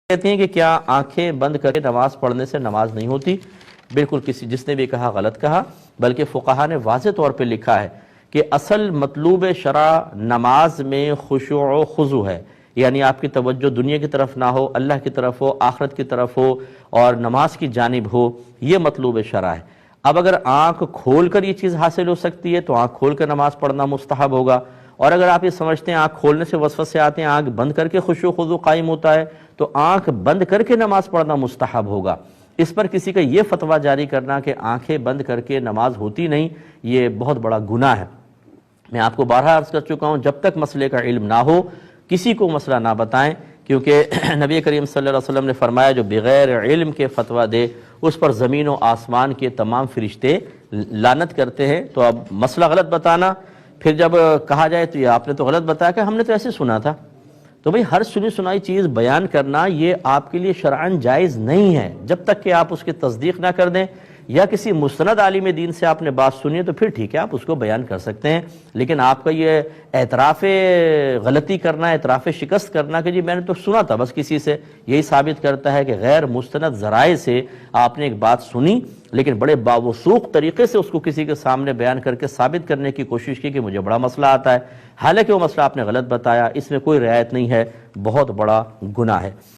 کہتے ہیں کہ کیا آنکھیں بند کر کے نماز پڑھنے سے نماز نہیں ہوتی؟ بالکل جس نے بھی کہا غلط کہا، بلکہ فقہا نے واضح طور پہ لکھا ہے کہ اصل مطلوب شرع نماز میں خشوع و خضوع ہے، یعنی آپ کی توجہ دنیا کی طرف نہ ہو، اللہ کی طرف ہو، آخرت کی طرف ہو اور نماز کی جانب ہو، یہ مطلوب شرع ہے۔ اب اگر آنکھ کھول کر یہ چیز حاصل ہو سکتی ہے تو آنکھ کھول کر نماز پڑھنا مستحب ہوگا، اور اگر آپ یہ سمجھتے ہیں آنکھ کھولنے سے وسوسے آتے ہیں، آنکھ بند کر کے خشوع و خضوع قائم ہوتا ہے تو آنکھ بند کر کے نماز پڑھنا مستحب ہوگا۔ اس پر کسی کا یہ فتویٰ جاری کرنا کہ آنکھیں بند کر کے نماز ہوتی نہیں، یہ بہت بڑا گناہ ہے۔ میں آپ کو بارہا عرض کر چکا ہوں، جب تک مسئلے کا علم نہ ہو کسی کو مسئلہ نہ بتائیں، کیونکہ نبی کریم صلی اللہ علیہ وسلم نے فرمایا جو بغیر علم کے فتویٰ دے اس پر زمین و آسمان کے تمام فرشتے لعنت کرتے ہیں۔ تو اب مسئلہ غلط بتانا، پھر جب کہا جائے تو یہ آپ نے تو غلط بتایا کہ ہم نے تو ایسے سنا تھا، تو بھئی ہر سنی سنائی چیز بیان کرنا یہ آپ کے لیے شرعاً جائز نہیں ہے جب تک کہ آپ اس کی تصدیق نہ کر دیں، یا کسی مستند عالم دین سے آپ نے بات سنی ہے تو پھر ٹھیک ہے آپ اس کو بیان کر سکتے ہیں، لیکن آپ کا یہ اعتراف غلطی کرنا، اعتراف شکست کرنا کہ جی میں نے تو سنا تھا بس کسی سے، یہی ثابت کرتا ہے کہ غیر مستند ذرائع سے آپ نے ایک بات سنی لیکن بڑے باوثوق طریقے سے اس کو کسی کے سامنے بیان کر کے ثابت کرنے کی کوشش کی کہ مجھے بڑا مسئلہ آتا ہے، حالانکہ وہ مسئلہ آپ نے غلط بتایا، اس میں کوئی رعایت نہیں ہے، بہت بڑا گناہ ہے۔